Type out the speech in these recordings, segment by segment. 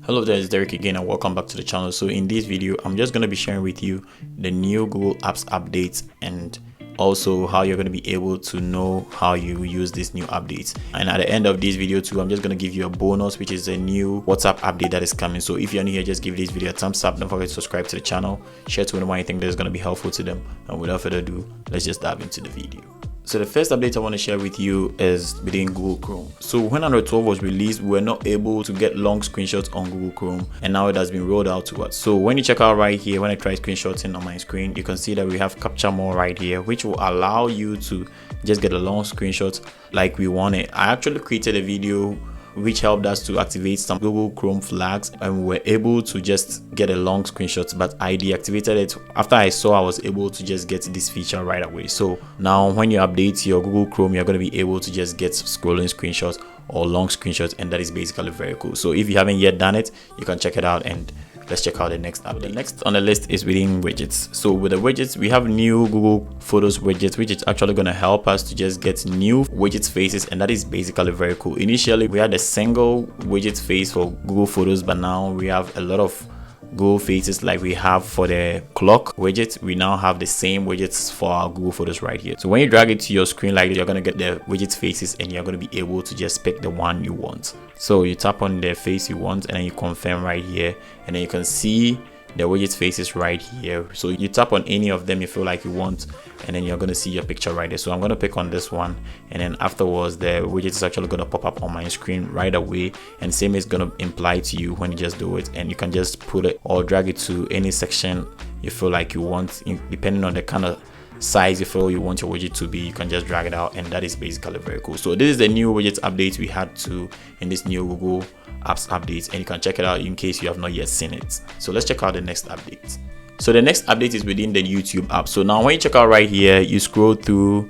Hello there, it's Derek again and welcome back to the channel. So in this video, I'm just going to be sharing with you the new Google Apps updates and also how you're going to be able to know how you use these new updates. And at the end of this video too, I'm just going to give you a bonus, which is a new WhatsApp update that is coming. So if you're new here, just give this video a thumbs up. Don't forget to subscribe to the channel, share to anyone you think that is going to be helpful to them. And without further ado, let's just dive into the video. So the first update I want to share with you is within Google Chrome. So when Android 12 was released, we were not able to get long screenshots on Google Chrome, and now it has been rolled out to us. So when you check out right here, when I try screenshotting on my screen, you can see that we have capture more right here, which will allow you to just get a long screenshot like we want it. I actually created a video which helped us to activate some Google Chrome flags, and we were able to just get a long screenshot, but I deactivated it after I saw I was able to just get this feature right away. So now when you update your Google Chrome, you're going to be able to just get scrolling screenshots or long screenshots, and that is basically very cool. So if you haven't yet done it, you can check it out, and let's check out the next update. The next on the list is within widgets. So with the widgets, we have new Google Photos widget, which is actually going to help us to just get new widgets faces, and that is basically very cool. Initially, we had a single widget face for Google Photos, but now we have a lot of Google faces like we have for the clock widget. We now have the same widgets for our Google Photos right here. So when you drag it to your screen like this, you're going to get the widget faces, and you're going to be able to just pick the one you want. So you tap on the face you want, and then you confirm right here, and then you can see the widget faces right here. So you tap on any of them you feel like you want, and then you're going to see your picture right there. So I'm going to pick on this one, and then afterwards the widget is actually going to pop up on my screen right away, and same is going to imply to you when you just do it. And you can just put it or drag it to any section you feel like you want, depending on the kind of size you feel you want your widget to be. You can just drag it out, and that is basically very cool. So this is the new widget update we had to in this new Google Apps updates, and you can check it out in case you have not yet seen it. So let's check out the next update. So the next update is within the YouTube app. So now when you check out right here, you scroll through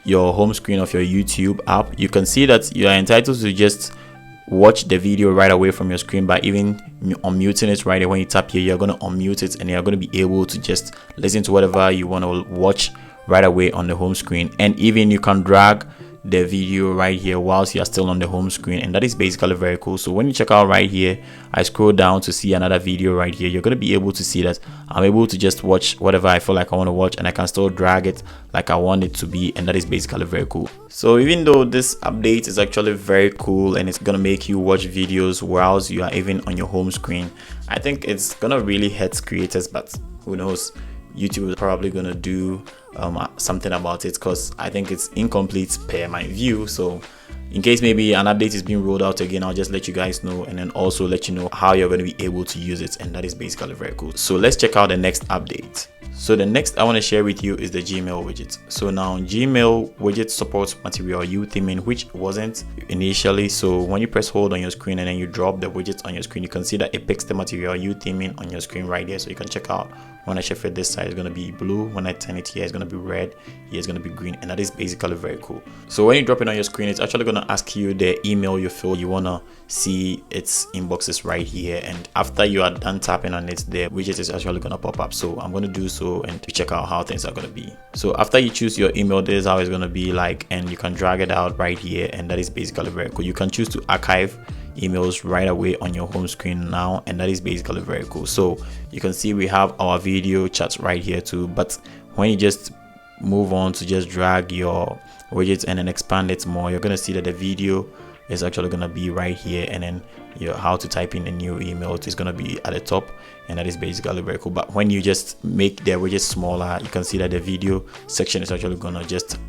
your home screen of your YouTube app, you can see that you are entitled to just watch the video right away from your screen by even unmuting it right there. When you tap here, you're going to unmute it, and you're going to be able to just listen to whatever you want to watch right away on the home screen. And even you can drag the video right here whilst you are still on the home screen, and that is basically very cool. So when you check out right here, I scroll down to see another video right here, you're going to be able to see that I'm able to just watch whatever I feel like I want to watch, and I can still drag it like I want it to be, and that is basically very cool. So even though this update is actually very cool and it's going to make you watch videos whilst you are even on your home screen, I think it's going to really hurt creators, but who knows, YouTube is probably going to do something about it, because I think it's incomplete per my view. So in case maybe an update is being rolled out again, I'll just let you guys know, and then also let you know how you're going to be able to use it, and that is basically very cool. So let's check out the next update. So the next I want to share with you is the Gmail widget. So now Gmail widget supports Material You theming, which wasn't initially. So when you press hold on your screen and then you drop the widget on your screen, you can see that it picks the Material You theming on your screen right there. So you can check out when I shift it this side, it's going to be blue. When I turn it here, it's going to be red. Here, it's going to be green, and that is basically very cool. So when you drop it on your screen, it's actually going to ask you the email you feel you want to see its inboxes right here, and after you are done tapping on it, the widget is actually going to pop up. So I'm going to do so and check out how things are going to be. So after you choose your email, this is how it's going to be like, and you can drag it out right here, and that is basically very cool. You can choose to archive emails right away on your home screen now, and that is basically very cool. So you can see we have our video chats right here too, but when you just move on to just drag your widgets and then expand it more, you're going to see that the video is actually going to be right here, and then how to type in a new email is going to be at the top, and that is basically very cool. But when you just make the widget smaller, you can see that the video section is actually going to just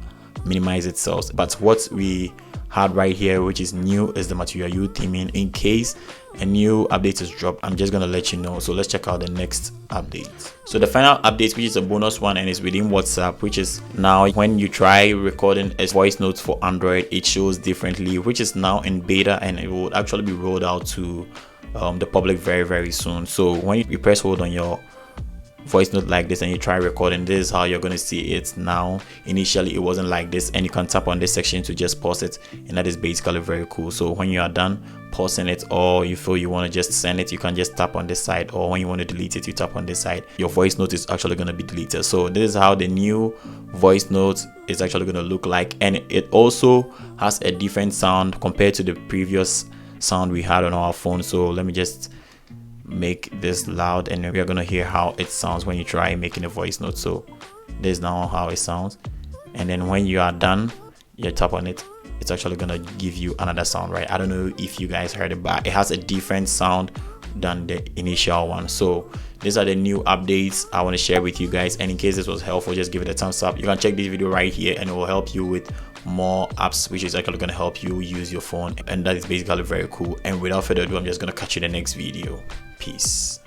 minimize itself. But what we had right here, which is new, is the Material You theming. In case a new update is dropped, I'm just gonna let you know. So let's check out the next update. So the final update, which is a bonus one, and is within WhatsApp, which is now when you try recording a voice note for Android, it shows differently, which is now in beta, and it will actually be rolled out to the public very soon. So when you press hold on your voice note like this and you try recording, this is how you're going to see it now. Initially it wasn't like this, and you can tap on this section to just pause it, and that is basically very cool. So when you are done pausing it, or you feel you want to just send it, you can just tap on this side, or when you want to delete it, you tap on this side. Your voice note is actually going to be deleted. So this is how the new voice note is actually going to look like, and it also has a different sound compared to the previous sound we had on our phone. So let me just make this loud, and we are gonna hear how it sounds when you try making a voice note. So this is now how it sounds, and then when you are done, you tap on it, it's actually gonna give you another sound, right? I don't know if you guys heard it, but it has a different sound than the initial one. So these are the new updates I want to share with you guys, and in case this was helpful, just give it a thumbs up. You can check this video right here, and it will help you with more apps, which is actually going to help you use your phone, and that is basically very cool. And without further ado, I'm just going to catch you in the next video. Peace.